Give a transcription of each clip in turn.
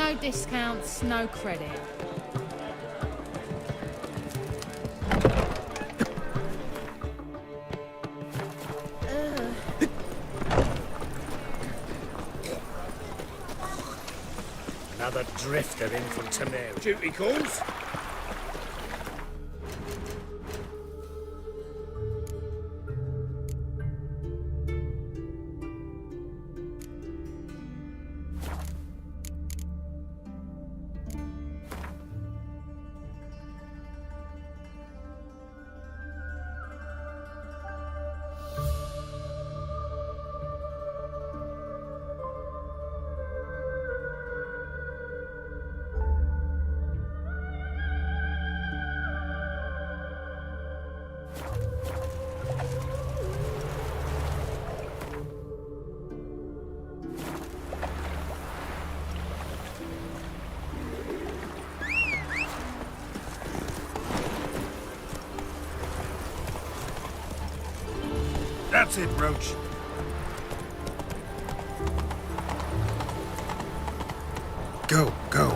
No discounts, no credit. Another drifter in from Tamir. Duty calls. That's it, Roach. Go, go.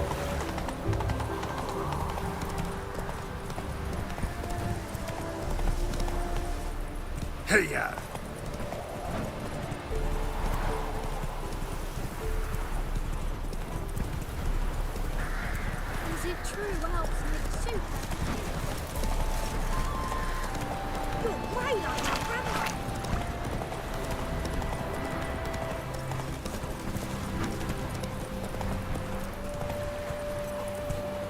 Hey-ya! Is it true Alps make soup? You're way like my grandma.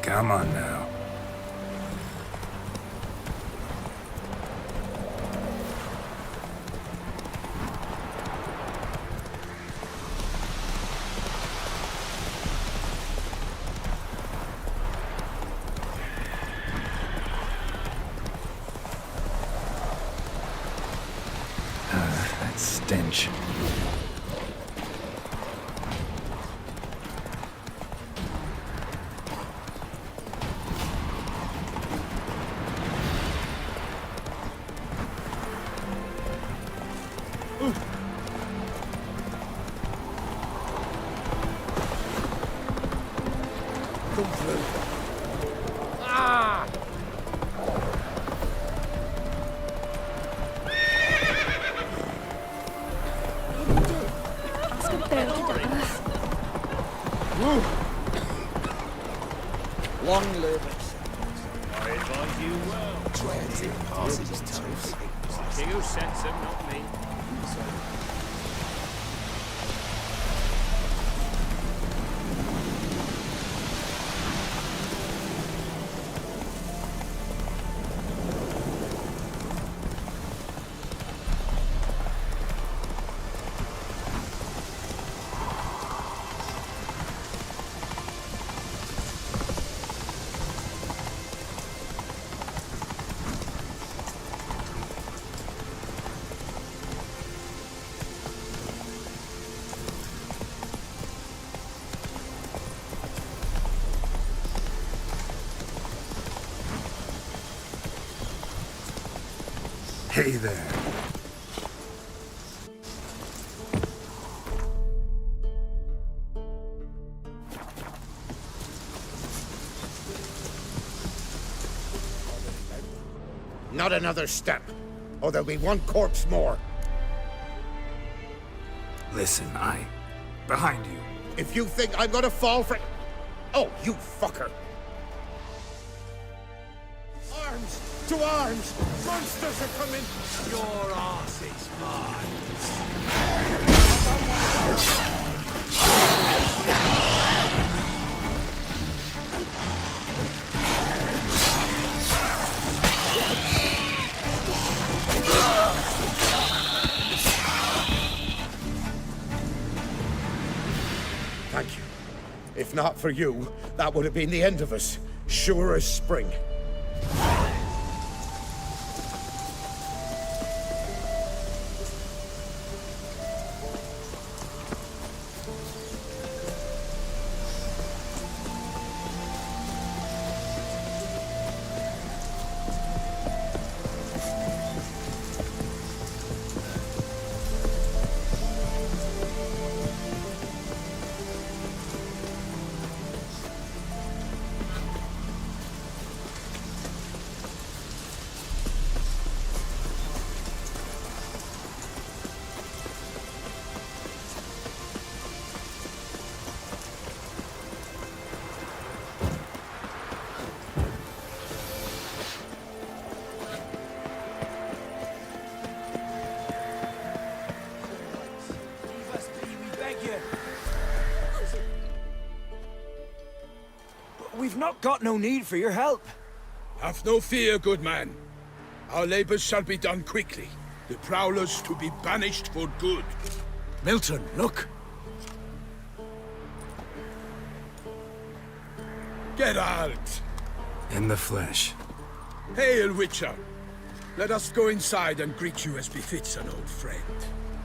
Come on now. That stench. Come through. Ah! Long live it. I advise you well. Dreads it passes his toes. King who sends him, not me. Hey there. Not another step, or there'll be one corpse more. Listen, behind you. If you think I'm gonna fall for... Oh, you fucker! Arms! To arms! Monsters are coming! Your arse is mine. Thank you. If not for you, that would have been the end of us. Sure as spring. We've not got no need for your help. Have no fear, good man. Our labors shall be done quickly. The prowlers to be banished for good. Milton, look. Geralt! In the flesh. Hail, Witcher! Let us go inside and greet you as befits an old friend.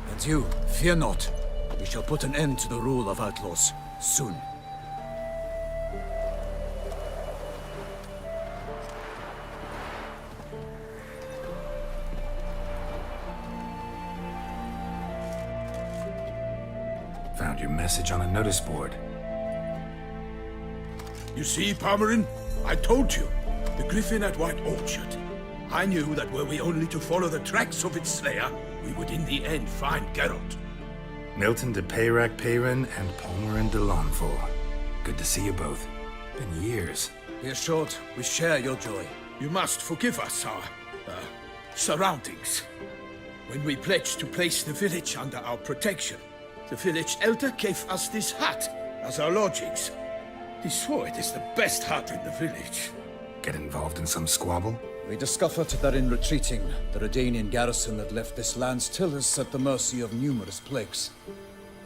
And you, fear not. We shall put an end to the rule of outlaws, soon. Found your message on a notice board. You see, Palmerin? I told you. The griffin at White Orchard. I knew that were we only to follow the tracks of its slayer, we would in the end find Geralt. Milton de Peyrac Peyran and Palmerin de Lawnfall. Good to see you both. Been years. Be assured, we share your joy. You must forgive us our, surroundings. When we pledged to place the village under our protection, the village elder gave us this hut as our lodgings. He swore it is the best hut in the village. Get involved in some squabble? We discovered that in retreating, the Redanian garrison that left this land still is at the mercy of numerous plagues.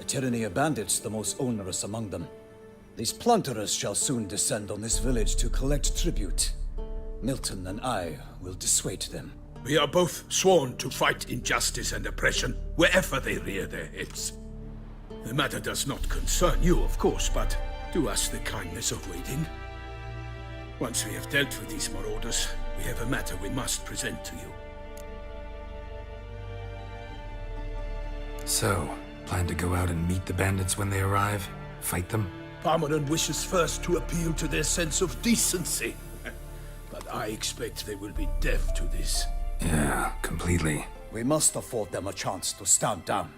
A tyranny of bandits, the most onerous among them. These plunderers shall soon descend on this village to collect tribute. Milton and I will dissuade them. We are both sworn to fight injustice and oppression wherever they rear their heads. The matter does not concern you, of course, but do us the kindness of waiting. Once we have dealt with these marauders, we have a matter we must present to you. So, plan to go out and meet the bandits when they arrive? Fight them? Palmerin wishes first to appeal to their sense of decency. But I expect they will be deaf to this. Yeah, completely. We must afford them a chance to stand down.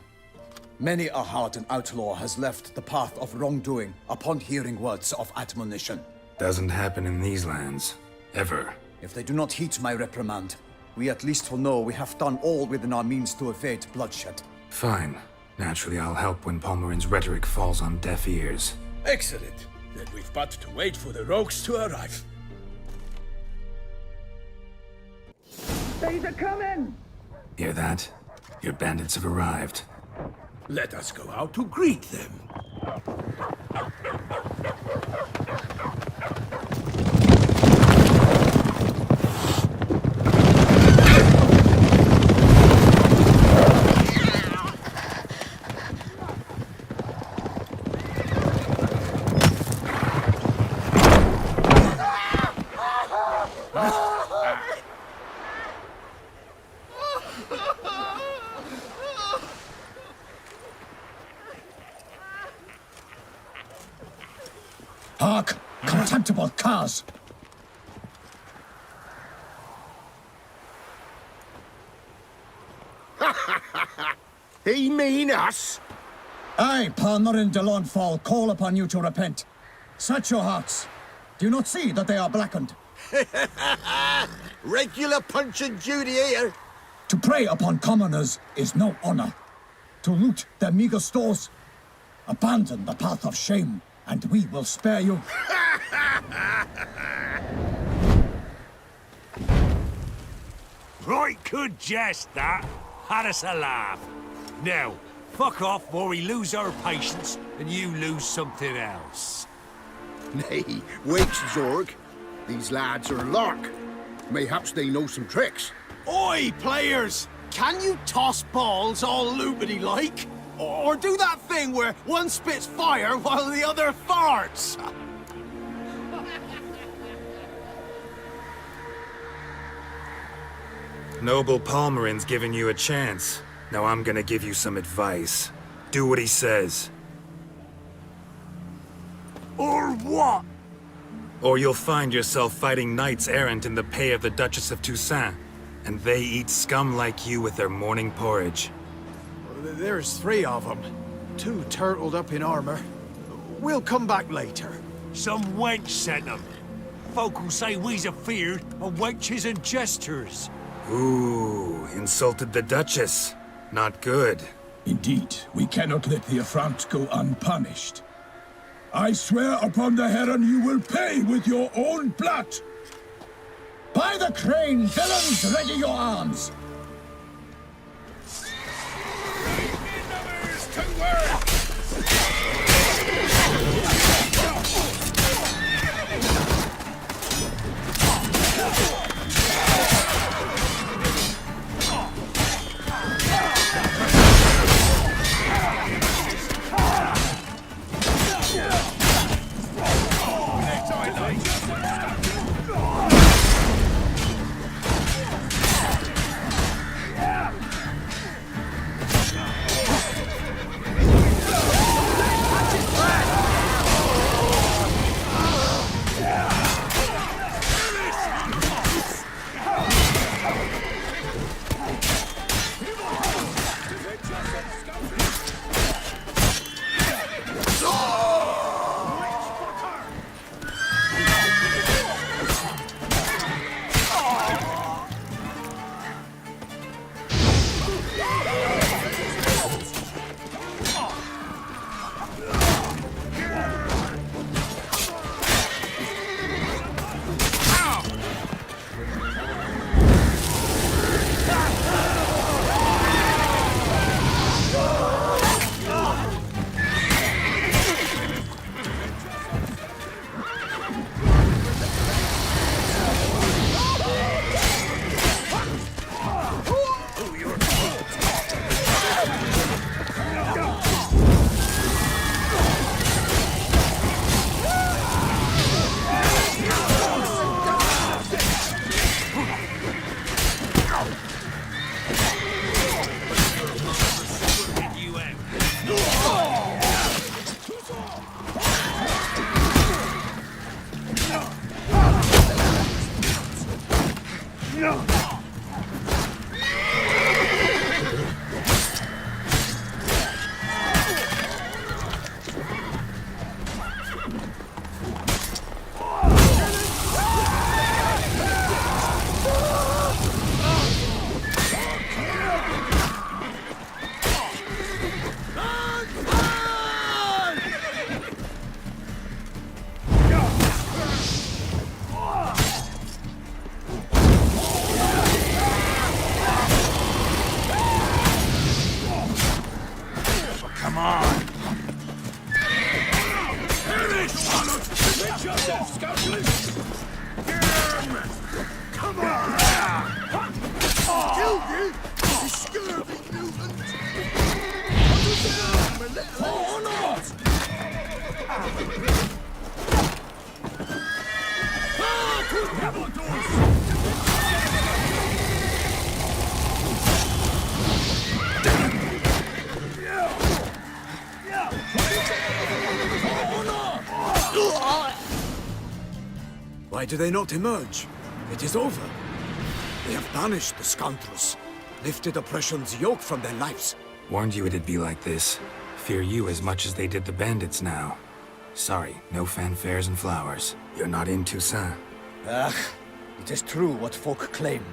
Many a hardened outlaw has left the path of wrongdoing upon hearing words of admonition. Doesn't happen in these lands. Ever. If they do not heed my reprimand, we at least will know we have done all within our means to evade bloodshed. Fine. Naturally, I'll help when Palmerin's rhetoric falls on deaf ears. Excellent. Then we've but to wait for the rogues to arrive. They're coming! Hear that? Your bandits have arrived. Let us go out to greet them. Hark! Contemptible curs! He mean us? I, Palmerin de Lawnfall, call upon you to repent. Search your hearts. Do you not see that they are blackened? Regular Punch and Judy here. To prey upon commoners is no honor. To loot their meager stores, abandon the path of shame, and we will spare you. Right good jest, that. Had us a laugh. Now, fuck off before we lose our patience and you lose something else. Nay, wait, Zorg. These lads are lark. Mayhaps they know some tricks. Oi, players! Can you toss balls all loopity-like? Or do that thing where one spits fire while the other farts? Noble Palmerin's giving you a chance. Now I'm gonna give you some advice. Do what he says. Or what? Or you'll find yourself fighting knights errant in the pay of the Duchess of Toussaint. And they eat scum like you with their morning porridge. There's 3 of them. 2 turtled up in armor. We'll come back later. Some wench sent them. Folk will say we's afeard of wenches and jesters. Ooh, insulted the Duchess. Not good. Indeed, we cannot let the affront go unpunished. I swear upon the heron you will pay with your own blood! By the crane, villains, ready your arms! Why do they not emerge? It is over. They have banished the scoundrels, lifted oppression's yoke from their lives. Warned you it'd be like this. Fear you as much as they did the bandits now. Sorry, no fanfares and flowers. You're not in Toussaint. It is true what folk claim.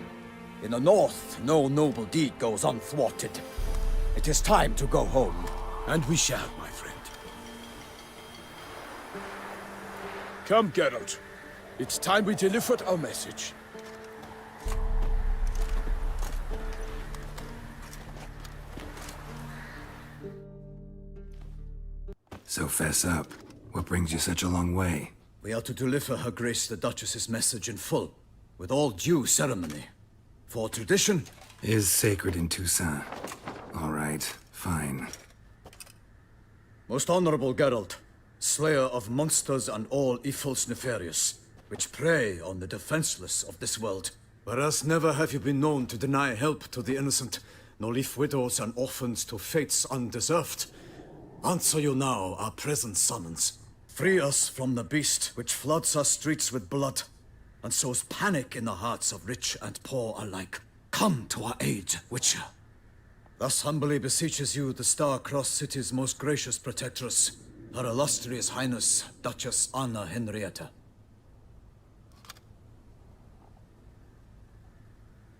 In the north, no noble deed goes unthwarted. It is time to go home. And we shall, my friend. Come, Geralt. It's time we delivered our message. So fess up. What brings you such a long way? We are to deliver Her Grace the Duchess's message in full, with all due ceremony. For tradition Is sacred in Toussaint. All right, fine. Most honorable Geralt, slayer of monsters and all evils nefarious, which prey on the defenseless of this world. Whereas never have you been known to deny help to the innocent, nor leave widows and orphans to fates undeserved. Answer you now our present summons. Free us from the beast which floods our streets with blood, and sows panic in the hearts of rich and poor alike. Come to our aid, Witcher. Thus humbly beseeches you the Star-Crossed City's most gracious protectress, Her illustrious Highness, Duchess Anna Henrietta.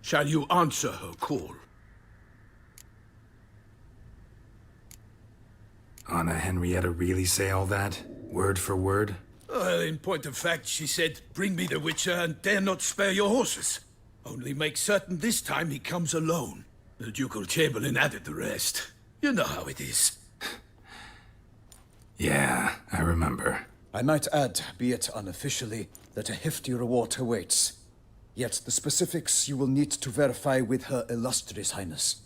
Shall you answer her call? Anna Henrietta really say all that? Word for word? Well, in point of fact, she said, bring me the Witcher and dare not spare your horses. Only make certain this time he comes alone. The Ducal Chamberlain added the rest. You know how it is. Yeah, I remember. I might add, be it unofficially, that a hefty reward awaits. Yet the specifics you will need to verify with Her Illustrious Highness.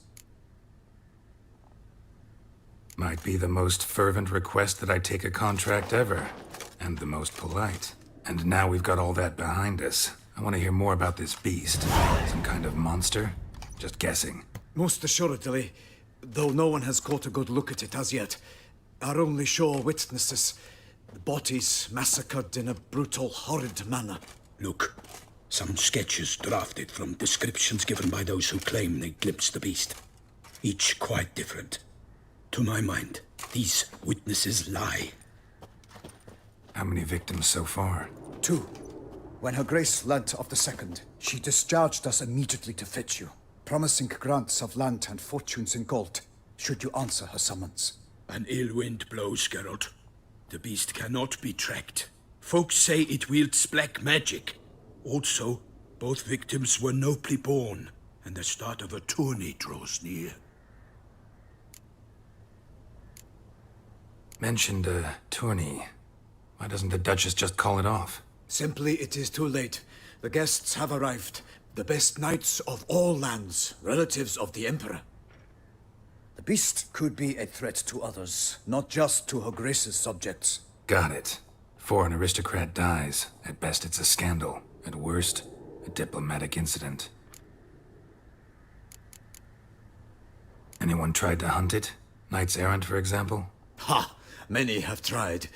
Might be the most fervent request that I take a contract ever. And the most polite. And now we've got all that behind us. I want to hear more about this beast. Some kind of monster? Just guessing. Most assuredly, though no one has caught a good look at it as yet. Our only sure witnesses. Bodies massacred in a brutal, horrid manner. Look, some sketches drafted from descriptions given by those who claim they glimpsed the beast. Each quite different. To my mind, these witnesses lie. How many victims so far? 2. When Her Grace learnt of the second, she discharged us immediately to fetch you, promising grants of land and fortunes in gold, should you answer her summons. An ill wind blows, Geralt. The beast cannot be tracked. Folks say it wields black magic. Also, both victims were nobly born, and the start of a tourney draws near. Mentioned a tourney. Why doesn't the Duchess just call it off? Simply, it is too late. The guests have arrived. The best knights of all lands, relatives of the Emperor. The beast could be a threat to others, not just to Her Grace's subjects. Got it. Before an aristocrat dies, at best it's a scandal. At worst, a diplomatic incident. Anyone tried to hunt it? Knights errant, for example? Ha! Many have tried.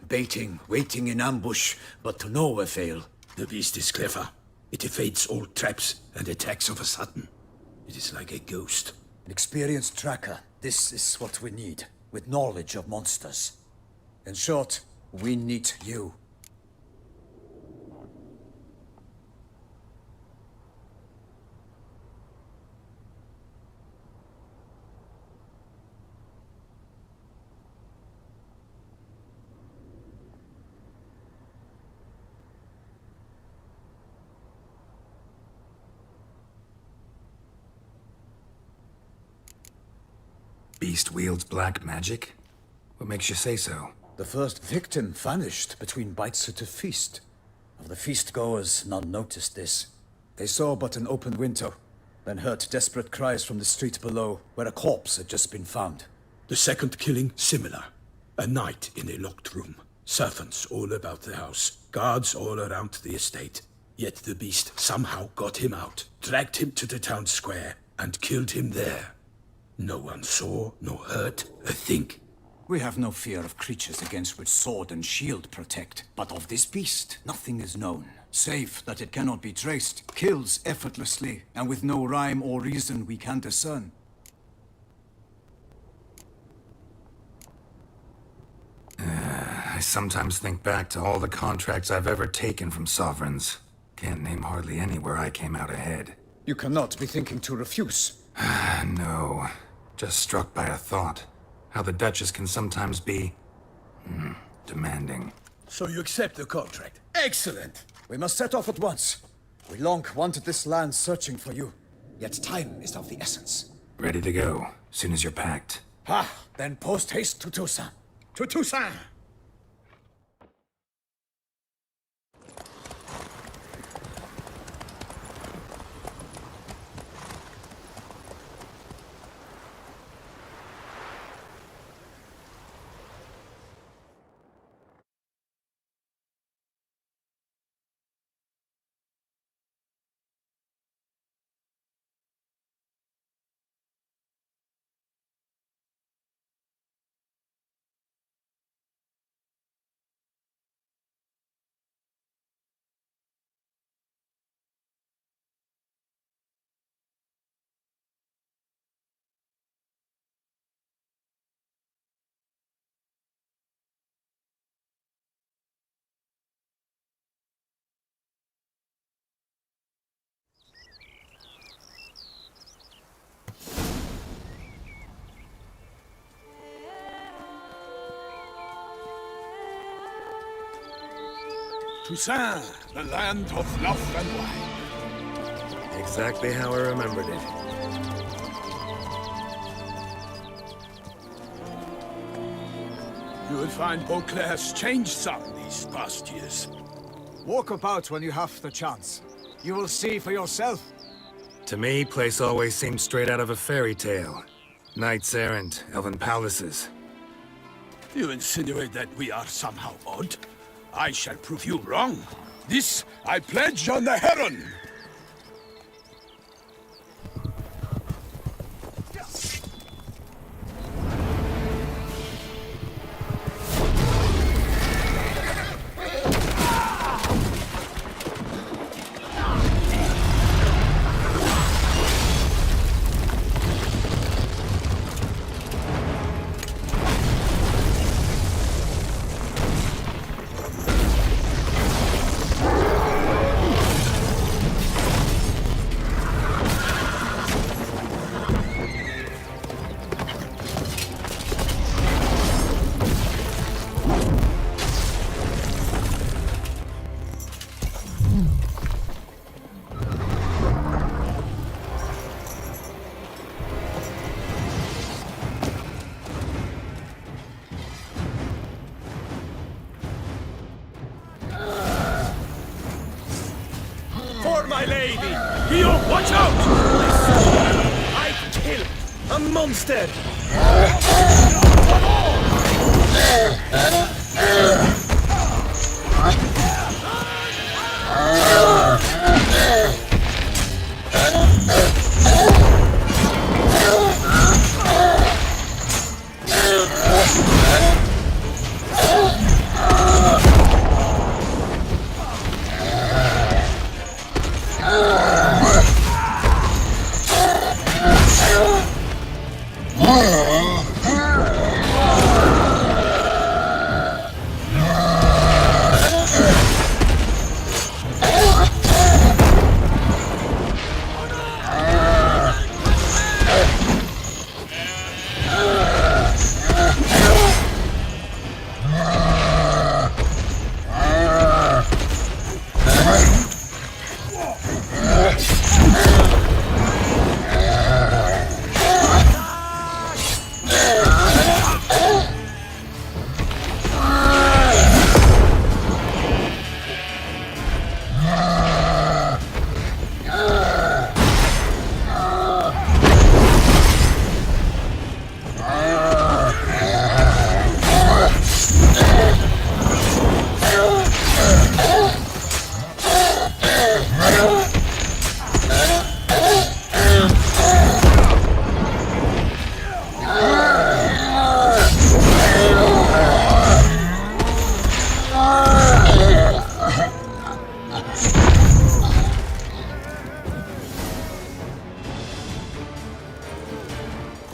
Baiting, waiting in ambush, but to no avail. The beast is clever. It evades all traps and attacks of a sudden. It is like a ghost. An experienced tracker. This is what we need, with knowledge of monsters. In short, we need you. Beast wields black magic? What makes you say so? The first victim vanished between bites at a feast. Of the feast-goers, none noticed this. They saw but an open window, then heard desperate cries from the street below, where a corpse had just been found. The second killing, similar. A night in a locked room. Servants all about the house. Guards all around the estate. Yet the beast somehow got him out, dragged him to the town square, and killed him there. No one saw, nor heard a thing. We have no fear of creatures against which sword and shield protect. But of this beast, nothing is known. Save that it cannot be traced, kills effortlessly, and with no rhyme or reason we can discern. I sometimes think back to all the contracts I've ever taken from sovereigns. Can't name hardly any where I came out ahead. You cannot be thinking to refuse. No. Just struck by a thought. How the Duchess can sometimes be... demanding. So you accept the contract? Excellent! We must set off at once. We long wanted this land searching for you. Yet time is of the essence. Ready to go, soon as you're packed. Ha! Then post haste to Toussaint. To Toussaint! Toussaint, the land of love and wine. Exactly how I remembered it. You will find Beauclair's changed some these past years. Walk about when you have the chance. You will see for yourself. To me, place always seemed straight out of a fairy tale. Knights errant, elven palaces. You insinuate that we are somehow odd? I shall prove you wrong. This I pledge on the Heron! For my lady! Guillaume, watch out! I kill a monster!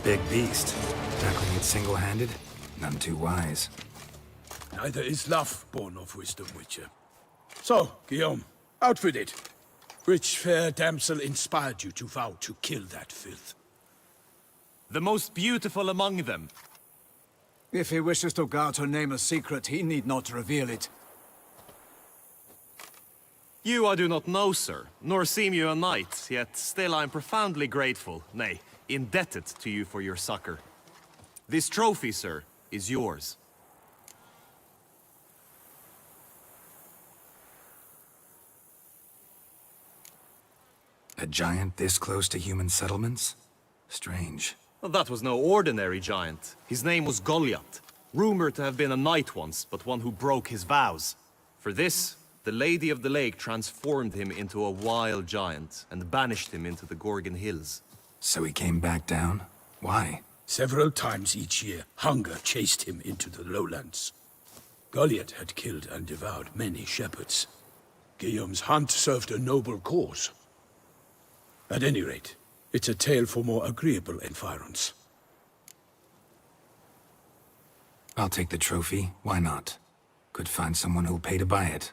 Big beast. Tackling it single-handed? None too wise. Neither is love born of wisdom, Witcher. So, Guillaume, out with it. Which fair damsel inspired you to vow to kill that filth? The most beautiful among them. If he wishes to guard her name a secret, he need not reveal it. You I do not know, sir, nor seem you a knight, yet still I am profoundly grateful, nay, indebted to you for your succor. This trophy, sir, is yours. A giant this close to human settlements? Strange. Well, that was no ordinary giant. His name was Goliath, rumored to have been a knight once, but one who broke his vows. For this, the Lady of the Lake transformed him into a wild giant and banished him into the Gorgon Hills. So he came back down? Why? Several times each year, hunger chased him into the lowlands. Goliath had killed and devoured many shepherds. Guillaume's hunt served a noble cause. At any rate, it's a tale for more agreeable environs. I'll take the trophy. Why not? Could find someone who'll pay to buy it.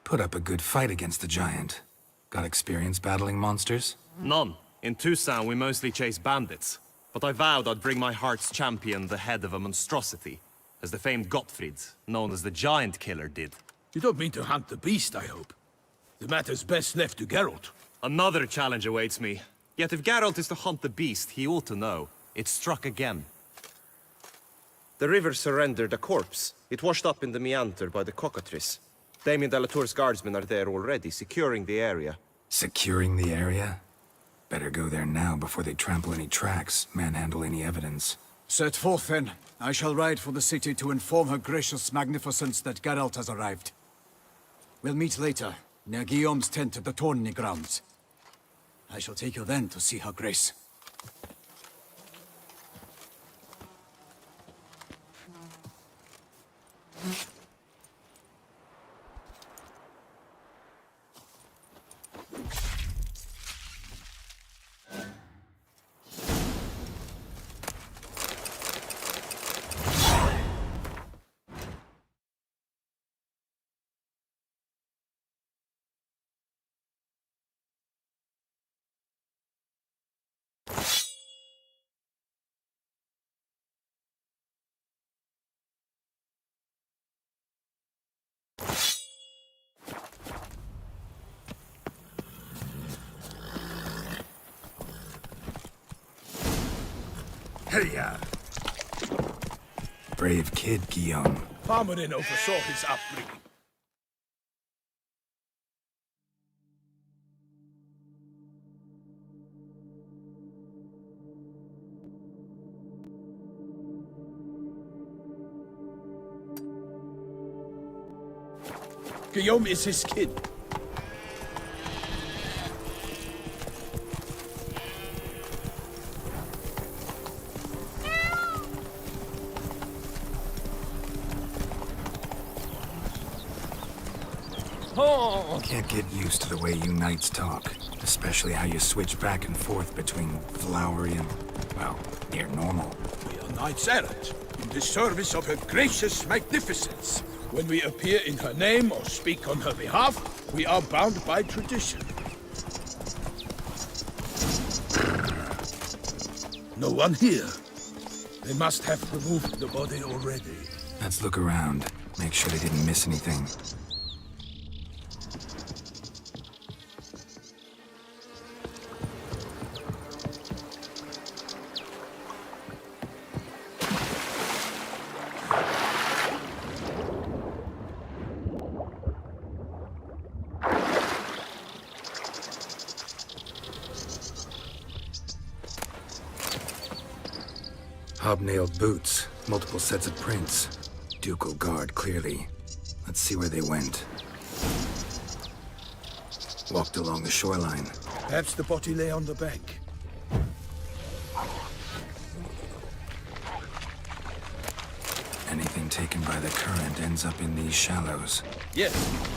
Put up a good fight against the giant. Got experience battling monsters? None. In Toussaint, we mostly chase bandits. But I vowed I'd bring my heart's champion the head of a monstrosity, as the famed Gottfried, known as the Giant Killer, did. You don't mean to hunt the beast, I hope. The matter's best left to Geralt. Another challenge awaits me. Yet if Geralt is to hunt the beast, he ought to know. It struck again. The river surrendered a corpse. It washed up in the meander by the cockatrice. Damien de la Tour's guardsmen are there already, securing the area. Securing the area? Better go there now before they trample any tracks, manhandle any evidence. Set forth, then. I shall ride for the city to inform her gracious magnificence that Geralt has arrived. We'll meet later, near Guillaume's tent at the tourney grounds. I shall take you then to see her grace. Hey-ya! Brave kid, Guillaume. Farmerin oversaw his upbringing. Guillaume is his kid. Can't get used to the way you knights talk, especially how you switch back and forth between flowery and, well, near normal. We are knights errant, in the service of her gracious magnificence. When we appear in her name or speak on her behalf, we are bound by tradition. No one here. They must have removed the body already. Let's look around, make sure they didn't miss anything. Hobnailed boots, multiple sets of prints. Ducal guard, clearly. Let's see where they went. Walked along the shoreline. Perhaps the body lay on the bank. Anything taken by the current ends up in these shallows. Yes,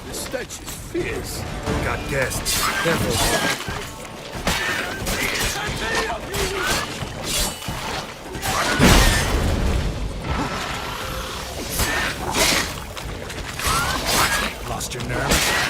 the stench is fierce. Got guests. Careful. Lost your nerve?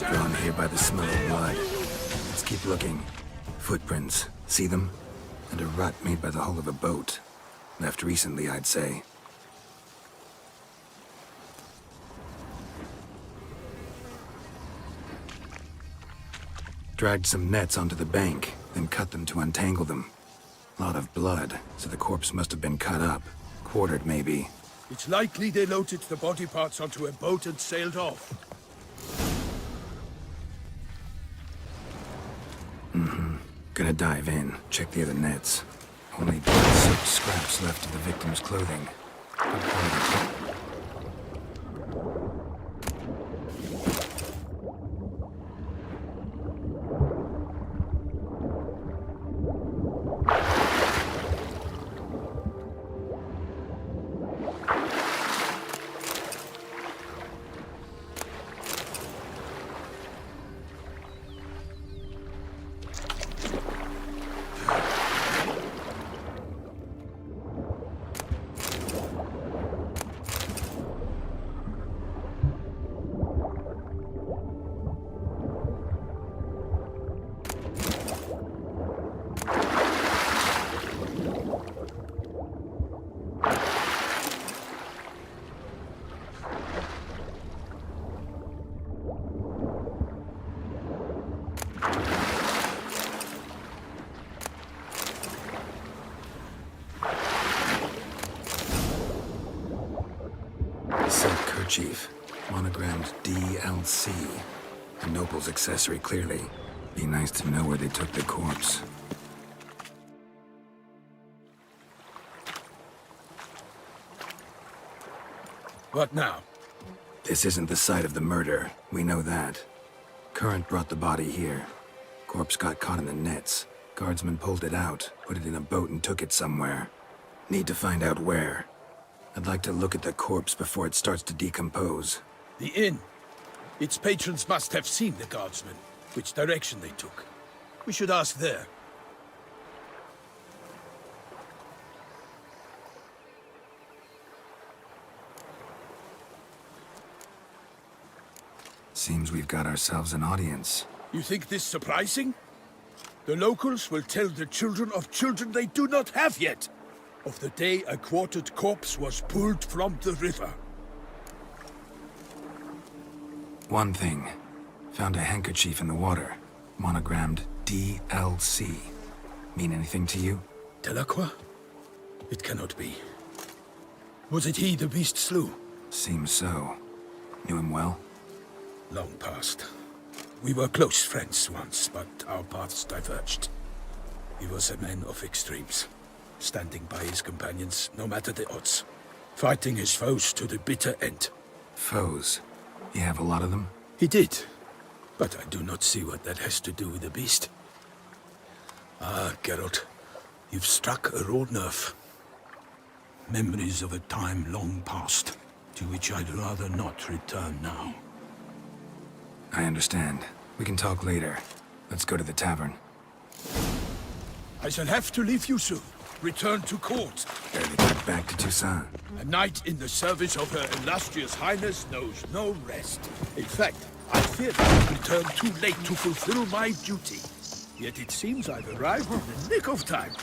Drawn here by the smell of blood. Let's keep looking. Footprints. See them? And a rut made by the hull of a boat. Left recently, I'd say. Dragged some nets onto the bank, then cut them to untangle them. Lot of blood, so the corpse must have been cut up. Quartered, maybe. It's likely they loaded the body parts onto a boat and sailed off. Gonna dive in, check the other nets. Only blood-soaked scraps left of the victim's clothing. Good quality. handkerchief, monogrammed DLC. A noble's accessory, clearly. Be nice to know where they took the corpse. What now? This isn't the site of the murder. We know that. Current brought the body here. Corpse got caught in the nets. Guardsmen pulled it out, put it in a boat and took it somewhere. Need to find out where. I'd like to look at the corpse before it starts to decompose. The inn. Its patrons must have seen the guardsmen, which direction they took. We should ask there. Seems we've got ourselves an audience. You think this surprising? The locals will tell the children of children they do not have yet, of the day a quartered corpse was pulled from the river. One thing. Found a handkerchief in the water. Monogrammed DLC. Mean anything to you? Delacroix? It cannot be. Was it he the beast slew? Seems so. Knew him well? Long past. We were close friends once, but our paths diverged. He was a man of extremes, standing by his companions no matter the odds, fighting his foes to the bitter end. Foes? You have a lot of them? He did, but I do not see what that has to do with the beast. Ah, Geralt, you've struck a raw nerve. Memories of a time long past, to which I'd rather not return now. I understand. We can talk later. Let's go to the tavern. I shall have to leave you soon. Return to court. Barely got back to Toussaint. A knight in the service of Her Illustrious Highness knows no rest. In fact, I fear that I've returned too late to fulfill my duty. Yet it seems I've arrived in the nick of time.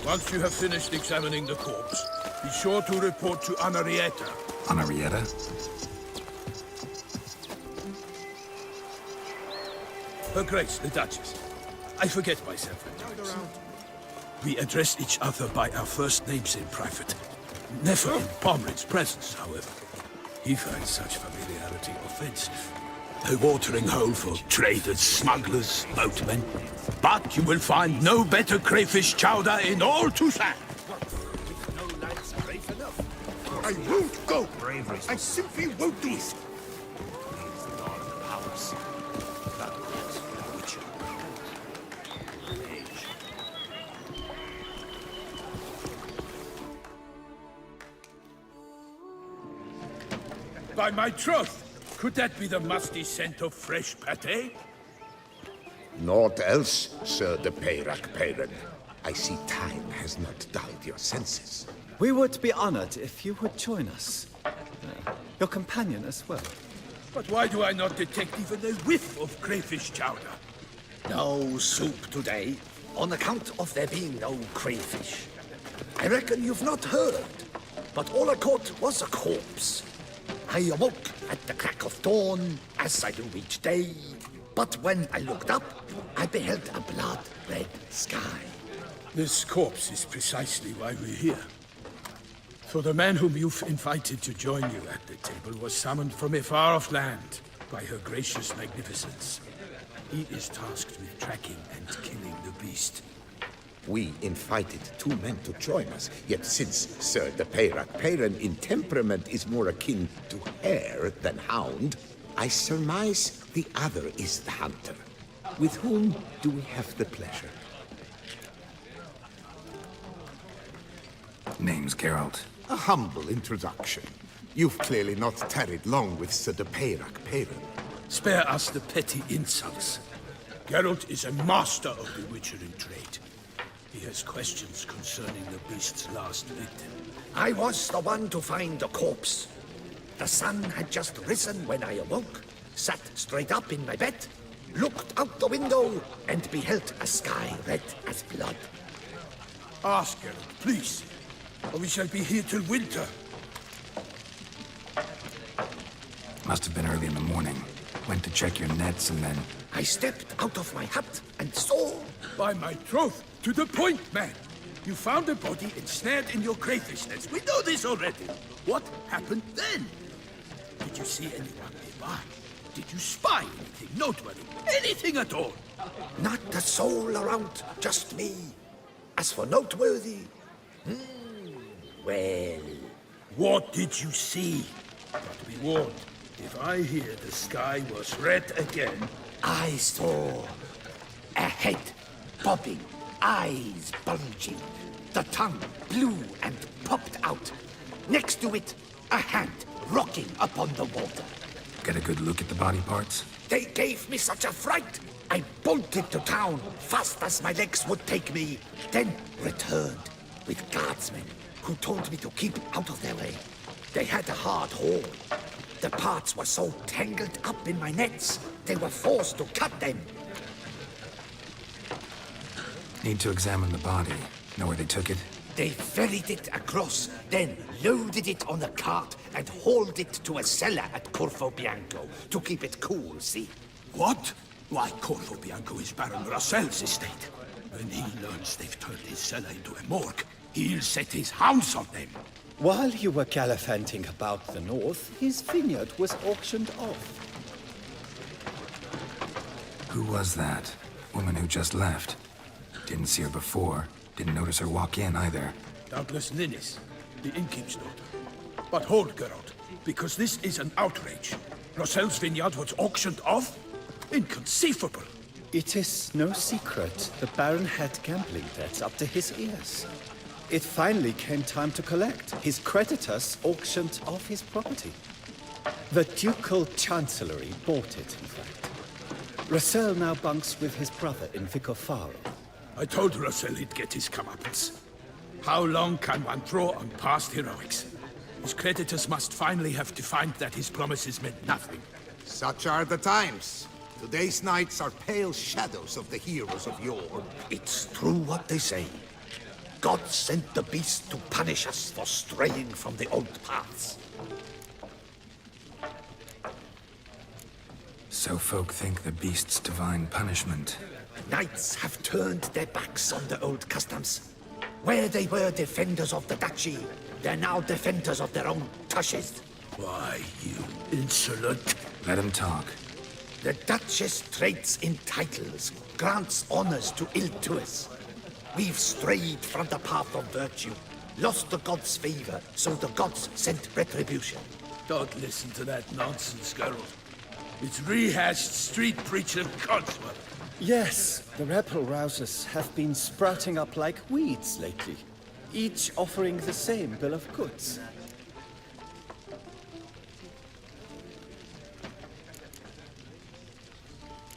Once you have finished examining the corpse, be sure to report to Anarietta. Anarietta? Her Grace, the Duchess. I forget myself at times. We address each other by our first names in private. Never in Pomrin's presence, however. He finds such familiarity offensive. A watering hole for traders, smugglers, boatmen. But you will find no better crayfish chowder in all Toussaint. I won't go! I simply won't do it! By my troth, could that be the musty scent of fresh pâté? Naught else, Sir de Peyrac-Peyran. I see time has not dulled your senses. We would be honored if you would join us. Your companion as well. But why do I not detect even a whiff of crayfish chowder? No soup today, on account of there being no crayfish. I reckon you've not heard, but all I caught was a corpse. I awoke at the crack of dawn, as I do each day. But when I looked up, I beheld a blood-red sky. This corpse is precisely why we're here. For the man whom you've invited to join you at the table was summoned from a far-off land by her gracious magnificence. He is tasked with tracking and killing the beast. We invited two men to join us, yet since Sir de Peyrac-Peyran in temperament is more akin to hare than hound, I surmise the other is the hunter. With whom do we have the pleasure? Name's Geralt. A humble introduction. You've clearly not tarried long with Sir de Peyrac-Peyran. Spare us the petty insults. Geralt is a master of the witchering trade. He has questions concerning the beast's last victim. I was the one to find the corpse. The sun had just risen when I awoke, sat straight up in my bed, looked out the window, and beheld a sky red as blood. Ask, Geralt, please, or we shall be here till winter. Must have been early in the morning. Went to check your nets and then... I stepped out of my hut and saw... By my troth, to the point, man. You found a body ensnared in your crayfish nets. We know this already. What happened then? Did you see anyone nearby? Did you spy anything noteworthy? Anything at all? Not a soul around, just me. As for noteworthy... well... What did you see? But be warned, if I hear the sky was red again... I saw a head bobbing, eyes bulging, the tongue blue and popped out. Next to it, a hand rocking upon the water. Get a good look at the body parts? They gave me such a fright. I bolted to town, fast as my legs would take me, then returned with guardsmen who told me to keep out of their way. They had a hard haul. The parts were so tangled up in my nets, they were forced to cut them. Need to examine the body. Know where they took it? They ferried it across, then loaded it on a cart and hauled it to a cellar at Corvo Bianco to keep it cool, see? What? Why, Corvo Bianco is Baron Russell's estate. When he learns they've turned his cellar into a morgue, he'll set his hounds on them. While you were gallivanting about the north, his vineyard was auctioned off. Who was that? Woman who just left. Didn't see her before. Didn't notice her walk in either. Doubtless Ninnis, the innkeep's daughter. But hold, Geralt, because this is an outrage. Russell's vineyard was auctioned off? Inconceivable. It is no secret the Baron had gambling debts up to his ears. It finally came time to collect. His creditors auctioned off his property. The Ducal Chancellery bought it, in fact. Russell now bunks with his brother in Vicofaro. I told Russell he'd get his comeuppance. How long can one draw on past heroics? His creditors must finally have to find that his promises meant nothing. Such are the times. Today's knights are pale shadows of the heroes of yore. It's true what they say. God sent the beast to punish us for straying from the old paths. So folk think the beast's divine punishment. Knights have turned their backs on the old customs. Where they were defenders of the duchy, they're now defenders of their own tushes. Why, you insolent... Let him talk. The Duchess trades in titles, grants honors to ill-doers. We've strayed from the path of virtue, lost the gods' favor, so the gods sent retribution. Don't listen to that nonsense, Geralt. It's rehashed street preacher Codsworth. Yes, the rebel rousers have been sprouting up like weeds lately, each offering the same bill of goods.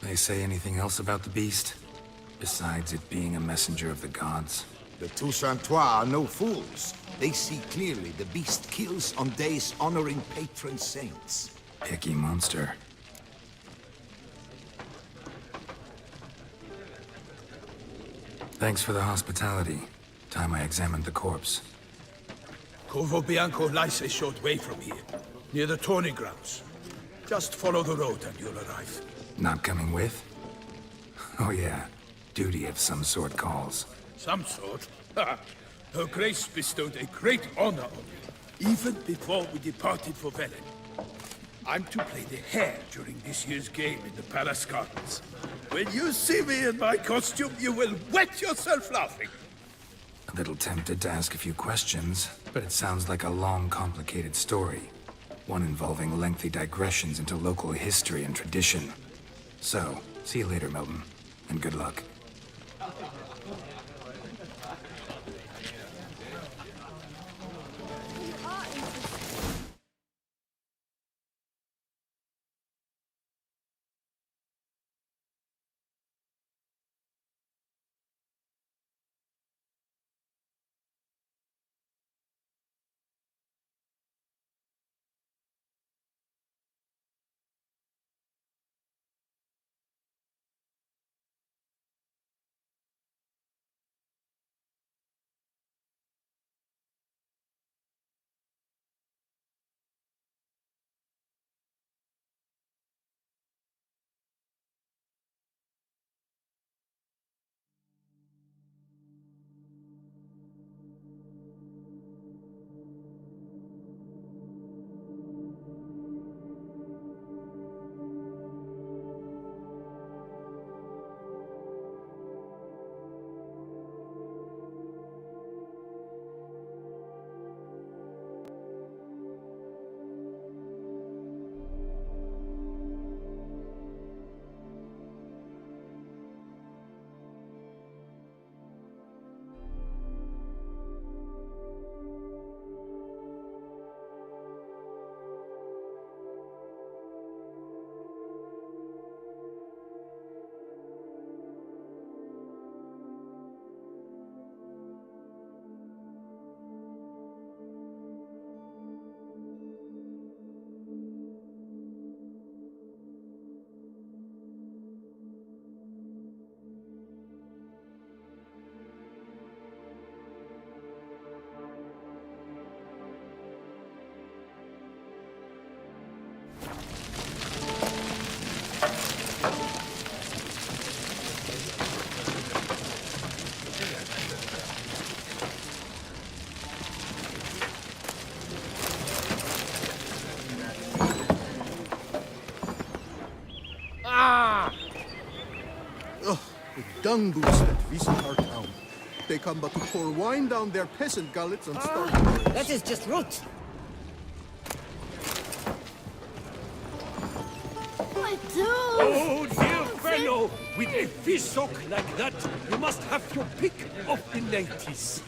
They say anything else about the beast? Besides it being a messenger of the gods? The Toussaintois are no fools. They see clearly the beast kills on days honoring patron saints. Picky monster. Thanks for the hospitality. Time I examined the corpse. Corvo Bianco lies a short way from here, near the tourney grounds. Just follow the road and you'll arrive. Not coming with? Oh yeah, duty of some sort calls. Some sort? Ha! Her Grace bestowed a great honor on me, even before we departed for Velen. I'm to play the hare during this year's game in the palace gardens. When you see me in my costume, you will wet yourself laughing. A little tempted to ask a few questions, but it sounds like a long, complicated story. One involving lengthy digressions into local history and tradition. So, see you later, Milton, and good luck. dung boots that visit our town. They come but to pour wine down their peasant gullets and start... That is just rot. Oh, dear fellow! With a fish sock like that, you must have your pick of the natives.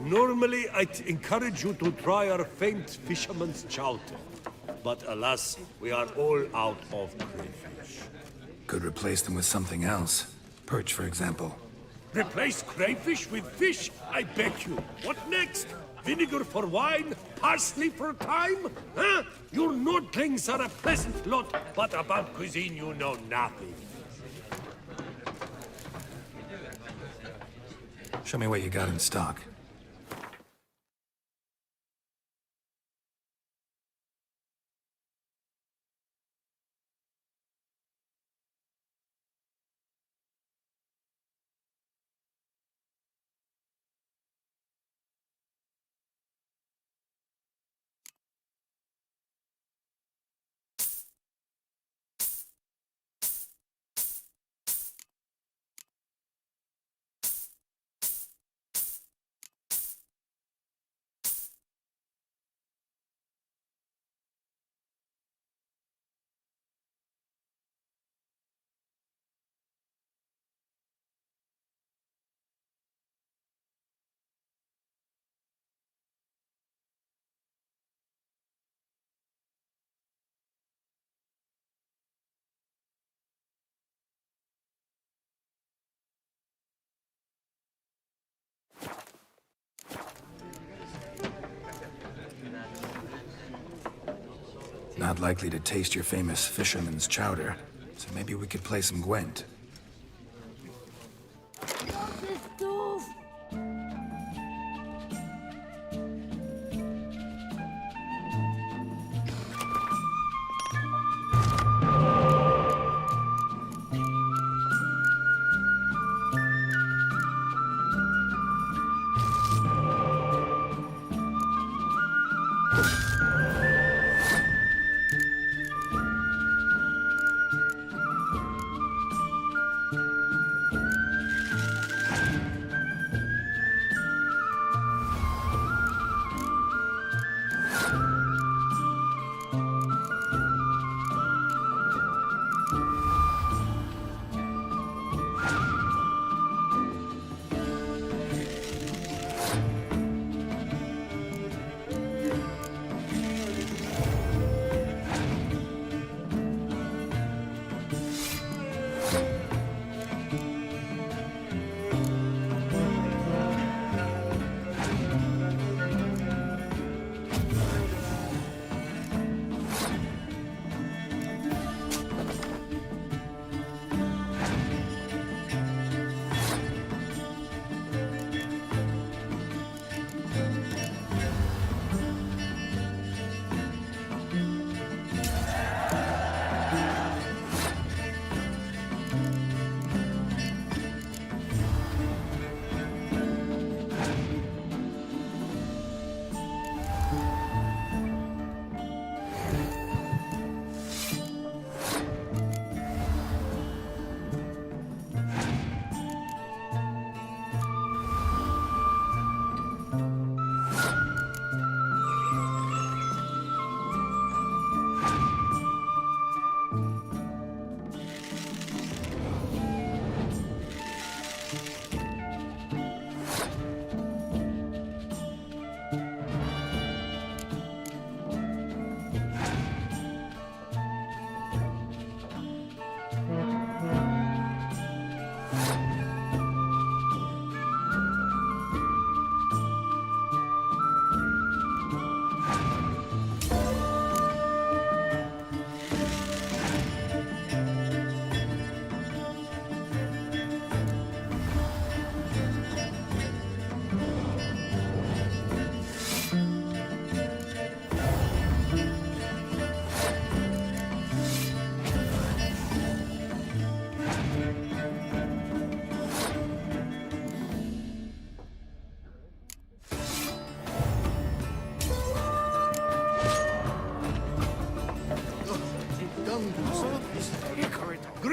Normally, I'd encourage you to try our famed fisherman's chowder. But alas, we are all out of crayfish. Could replace them with something else. Perch, for example. Replace crayfish with fish? I beg you. What next? Vinegar for wine? Parsley for thyme? Huh? Your nordlings are a pleasant lot, but about cuisine you know nothing. Show me what you got in stock. Not likely to taste your famous fisherman's chowder, so maybe we could play some Gwent.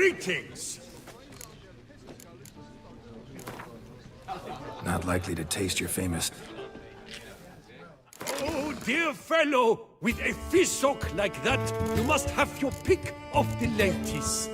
Greetings! Not likely to taste your famous... Oh, dear fellow, with a fish-sock like that, you must have your pick of the ladies.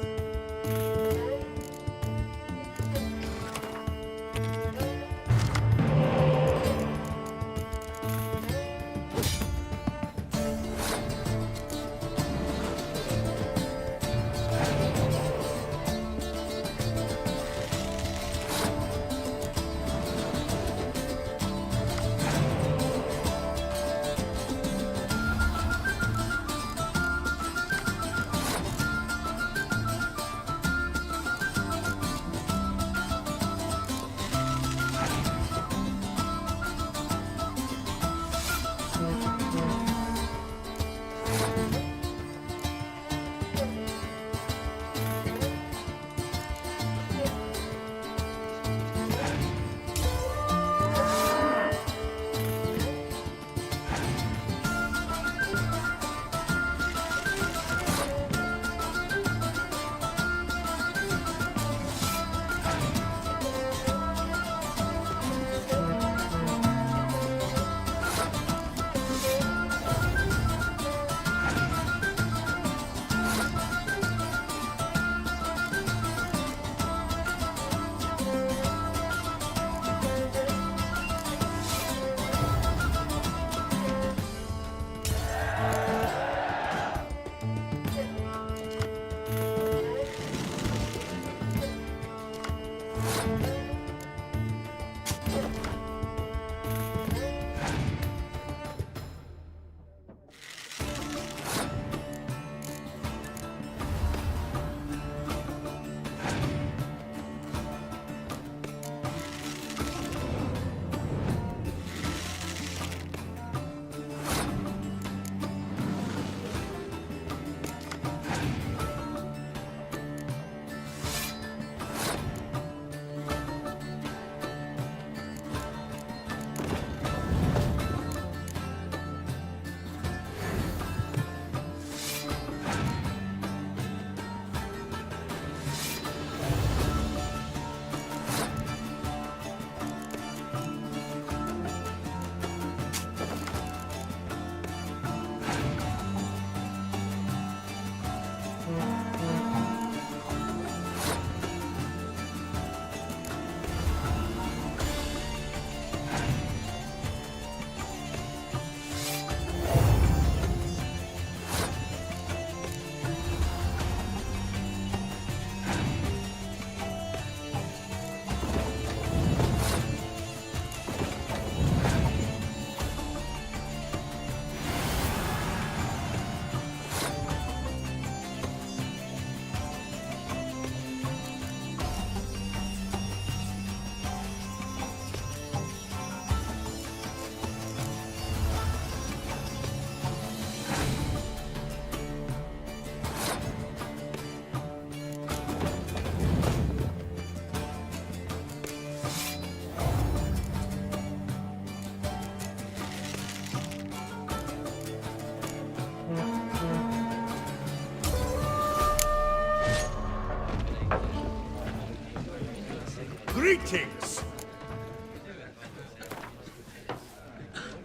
Greetings!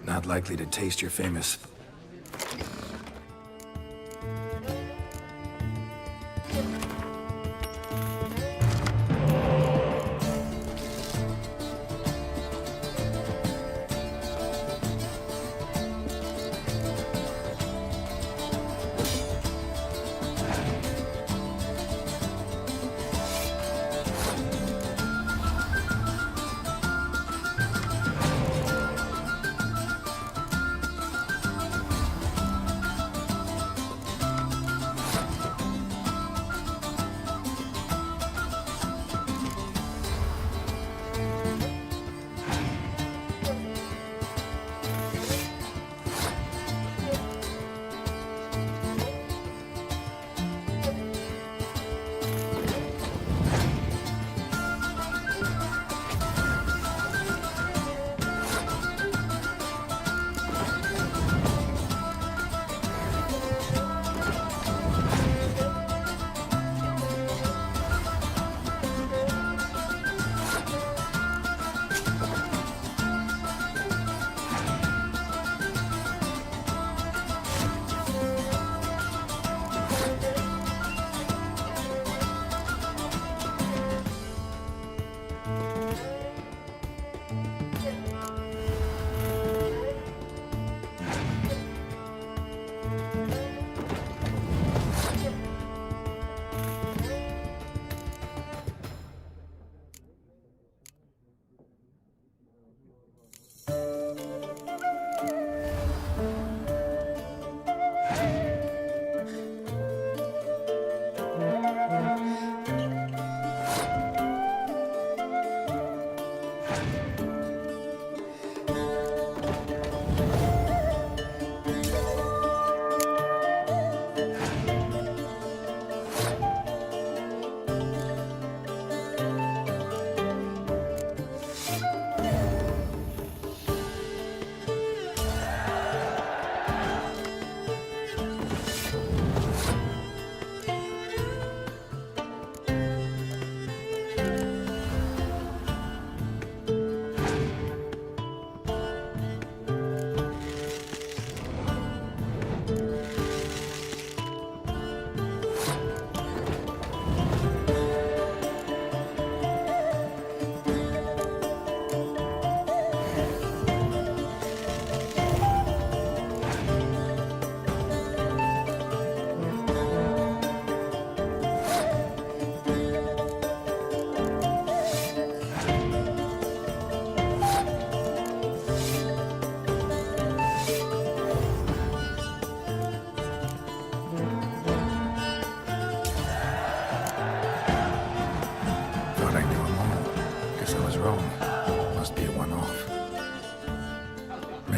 Not likely to taste your famous...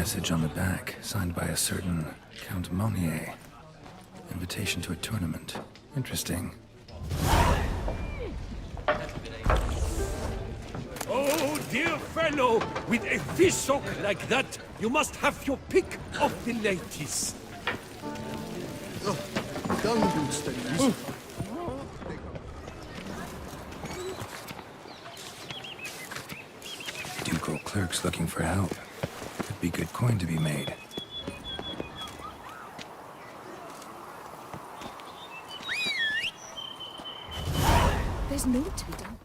message on the back, signed by a certain Count Monnier. Invitation to a tournament. Interesting. Oh, dear fellow, with a fish hook like that, you must have your pick of the ladies. Ducal clerks looking for help. Could be good coin to be made. There's naught to be done.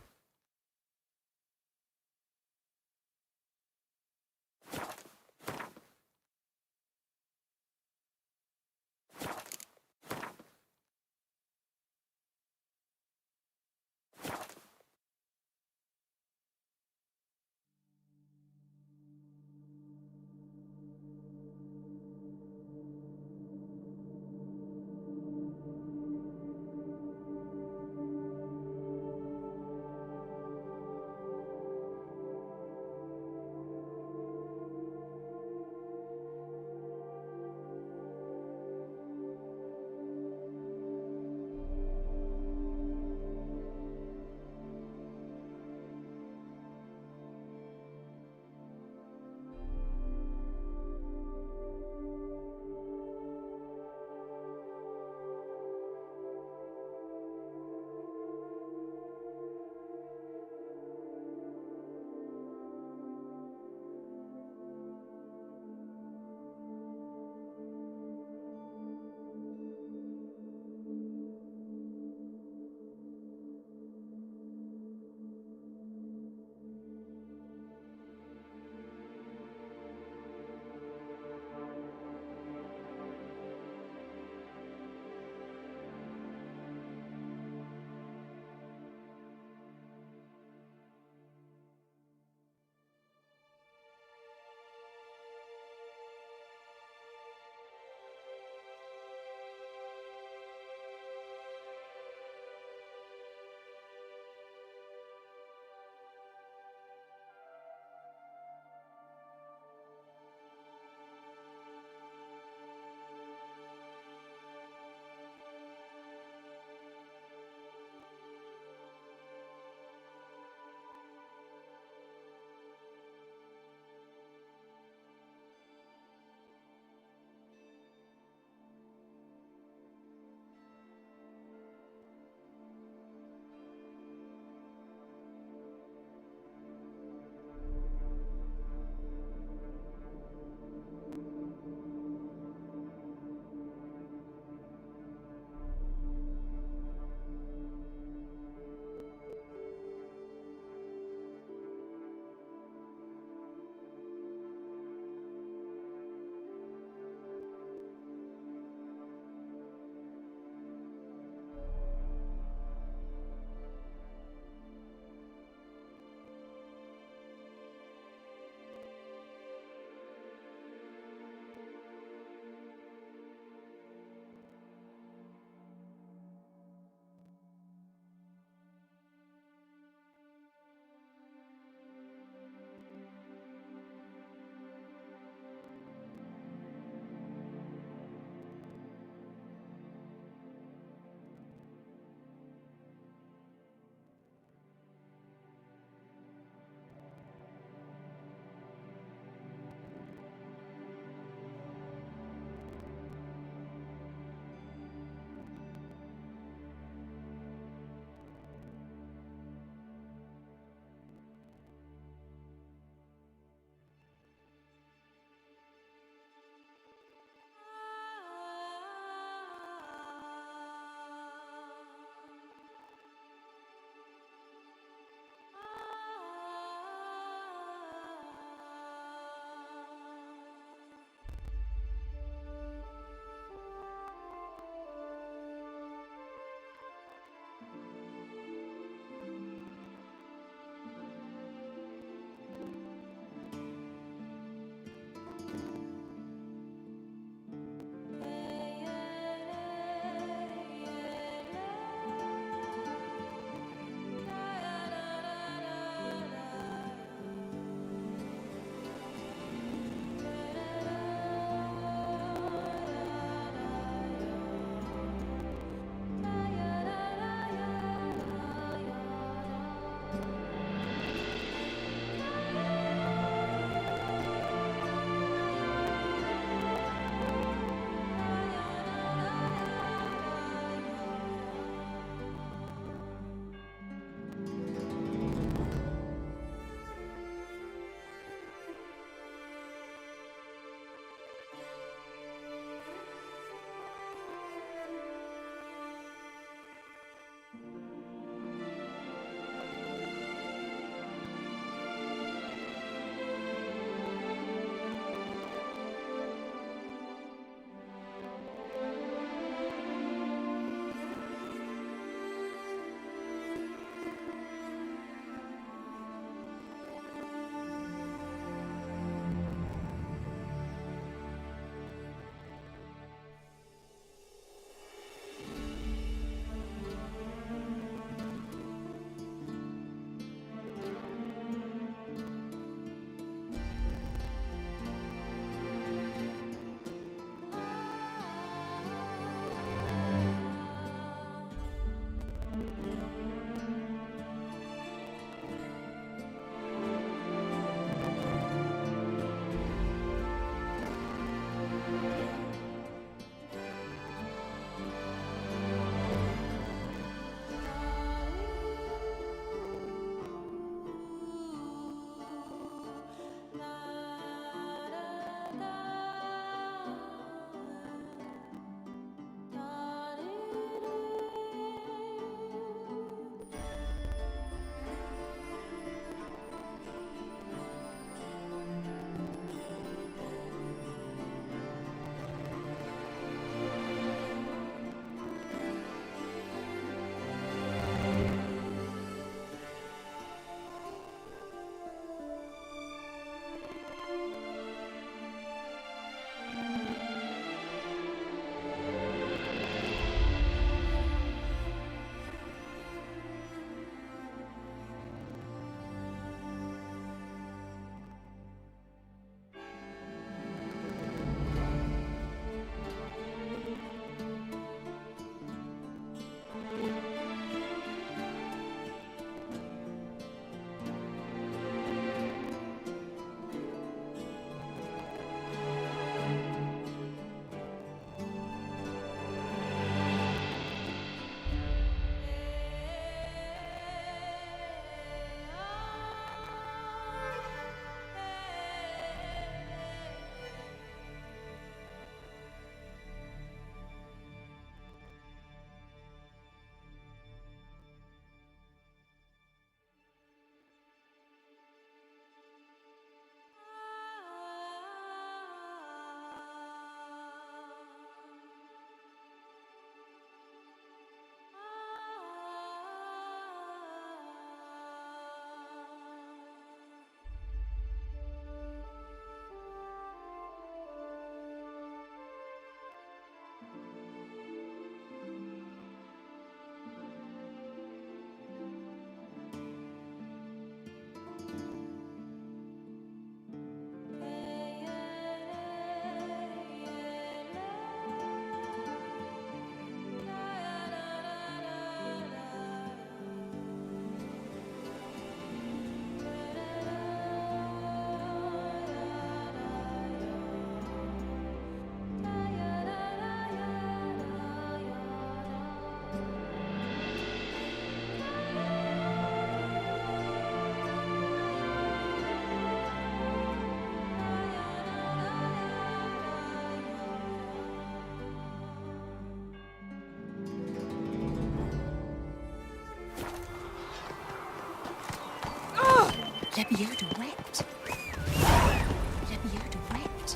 Let me out of wet. Let me out of wet.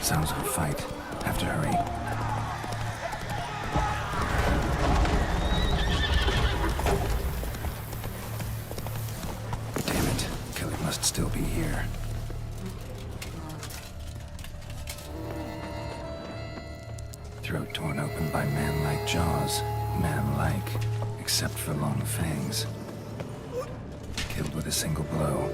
Sounds of a fight. Have to hurry. Damn it. Kelly must still be here. Throat torn open by man-like jaws. Man-like, except for long fangs. Killed with a single blow.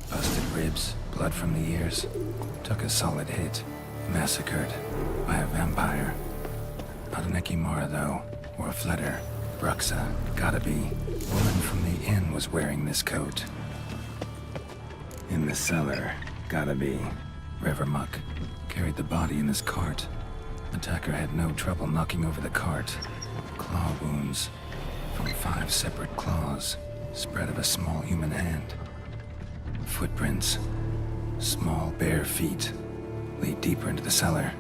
Busted ribs, blood from the ears. Took a solid hit. Massacred by a vampire. Not an Ekimara, though, or a Fletter. Bruxa, gotta be. Woman from the inn was wearing this coat. In the cellar, gotta be. Revermuck carried the body in his cart. Attacker had no trouble knocking over the cart. Claw wounds from 5 separate claws, spread of a small human hand. Footprints, small bare feet, lead deeper into the cellar.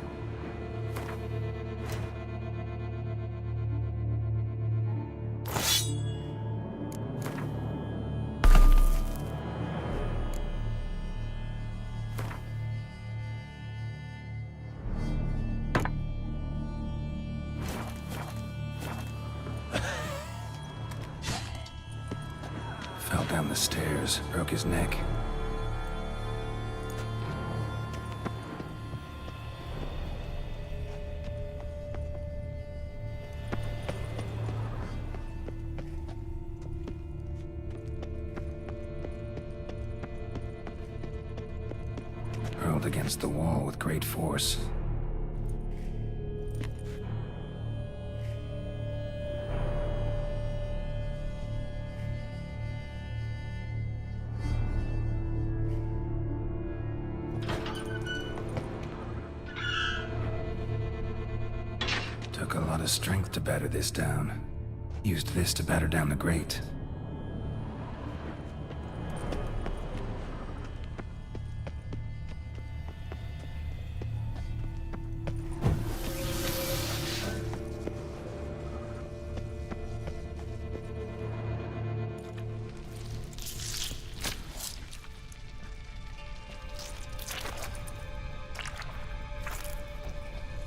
Fell down the stairs, broke his neck. Hurled against the wall with great force. Took a lot of strength to batter this down. Used this to batter down the grate.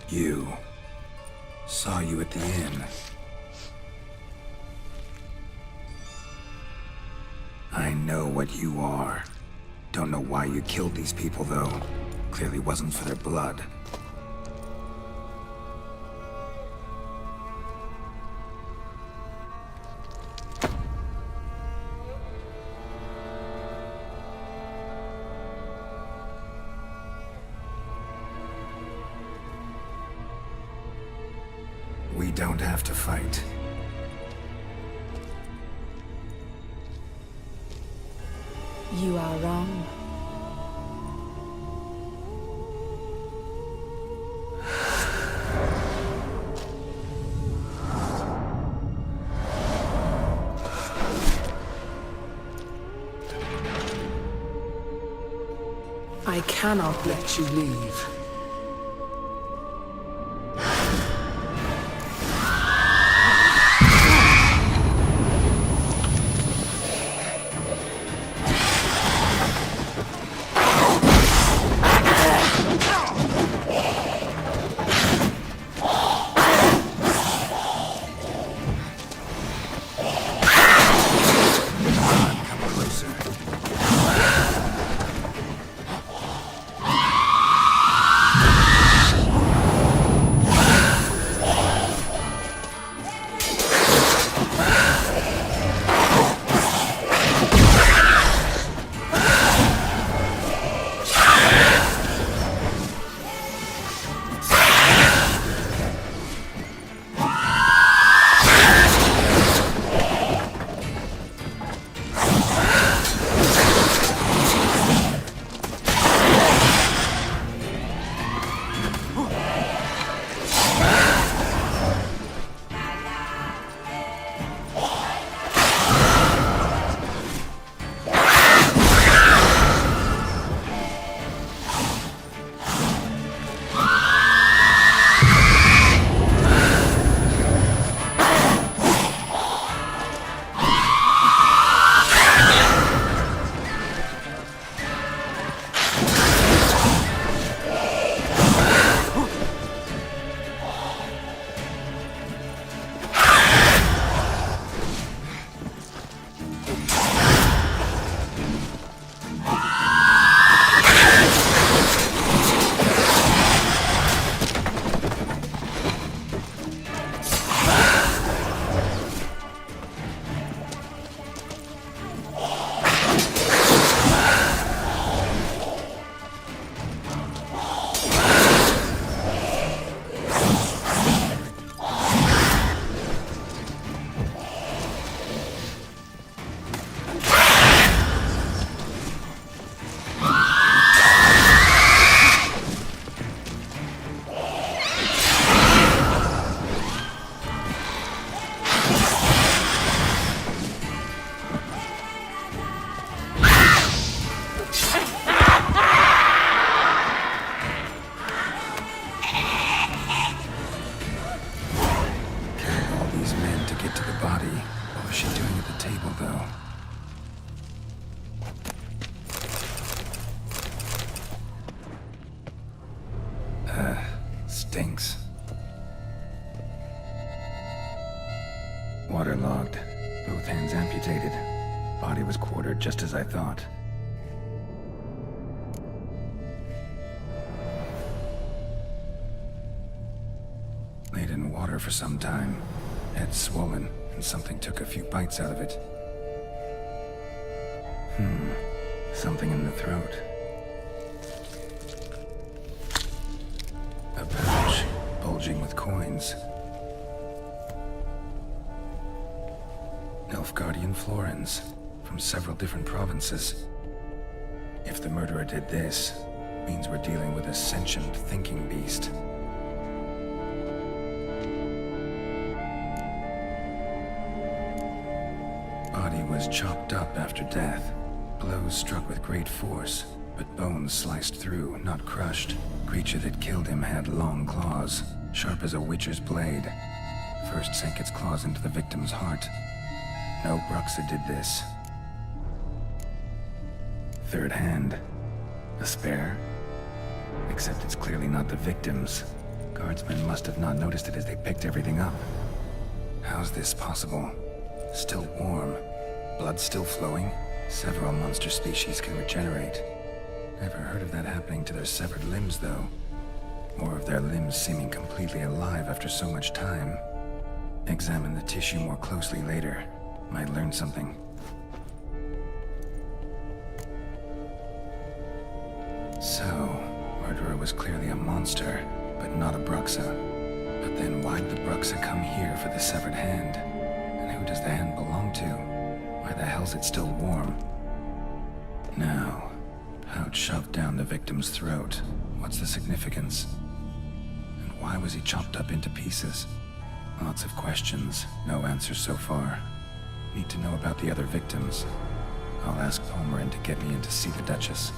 You. Saw you at the inn. I know what you are. Don't know why you killed these people, though. Clearly wasn't for their blood. We don't have to fight. You are wrong. I cannot let you leave. body. What was she doing at the table, though? Stinks. Waterlogged. Both hands amputated. Body was quartered just as I thought. Laid in water for some time. Head swollen, and something took a few bites out of it. Something in the throat. A pouch, bulging with coins. Nilfgaardian florins, from several different provinces. If the murderer did this, means we're dealing with a sentient thinking beast. Body was chopped up after death. Blows struck with great force, but bones sliced through, not crushed. Creature that killed him had long claws, sharp as a witcher's blade. First sank its claws into the victim's heart. No Bruxa did this. Third hand. A spare? Except it's clearly not the victim's. Guardsmen must have not noticed it as they picked everything up. How's this possible? Still warm. Blood still flowing? Several monster species can regenerate. Never heard of that happening to their severed limbs, though. Or of their limbs seeming completely alive after so much time. Examine the tissue more closely later. Might learn something. So, murderer was clearly a monster, but not a Bruxa. But then why'd the Bruxa come here for the severed hand? And who does the hand belong to? Why the hell's it still warm? Now, pouch shoved down the victim's throat. What's the significance? And why was he chopped up into pieces? Lots of questions, no answers so far. Need to know about the other victims. I'll ask Palmerin to get me in to see the Duchess.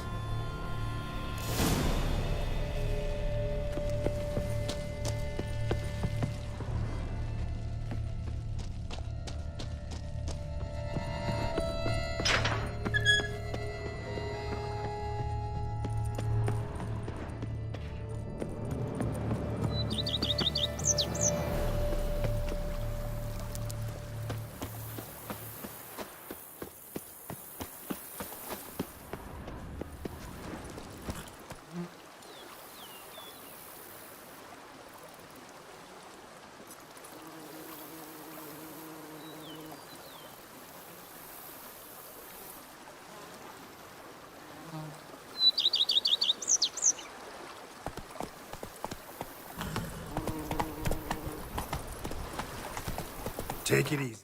Take it easy.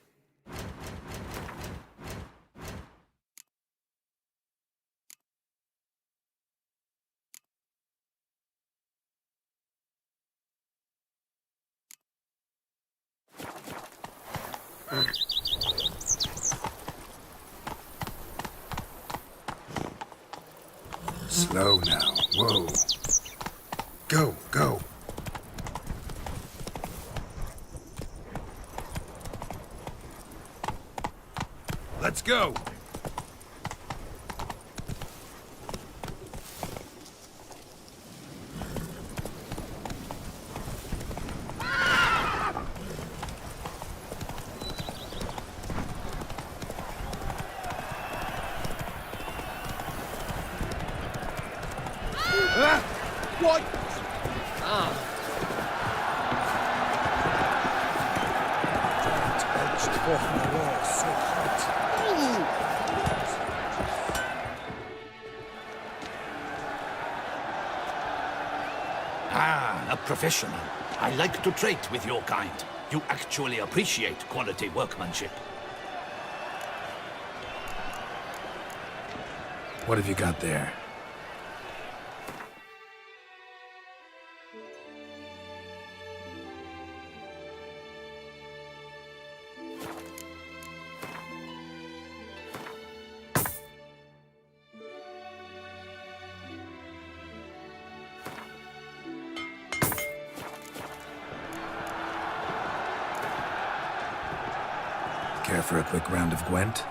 Slow now. Whoa. Go, go. Let's go. What? Ah, a professional. I like to trade with your kind. You actually appreciate quality workmanship. What have you got there? Care for a quick round of Gwent?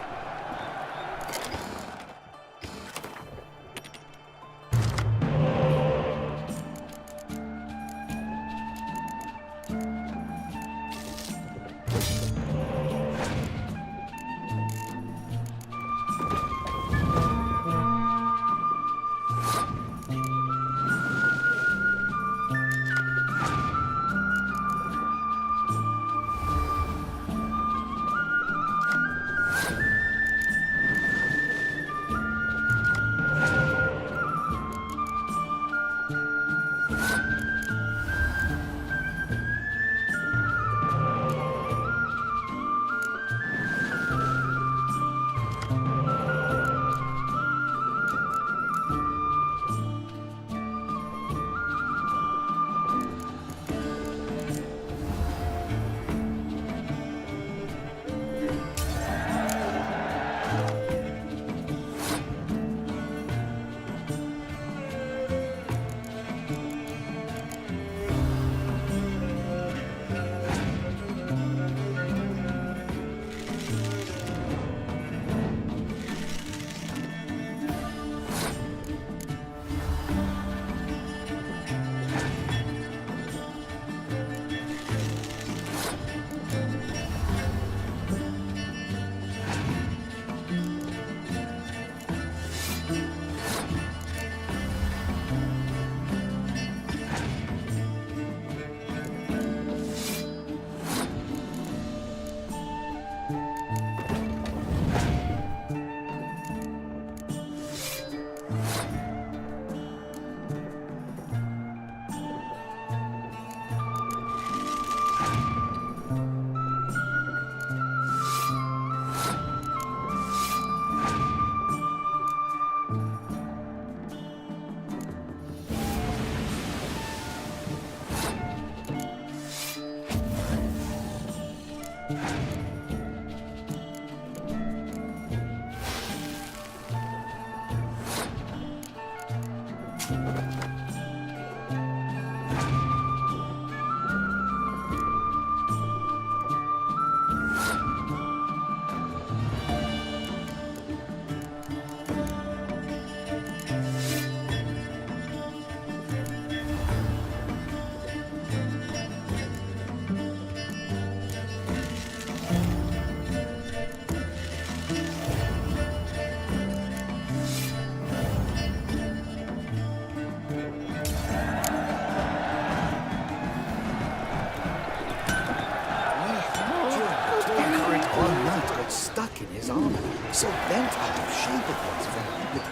Stuck in his armor, so bent out of shape it was from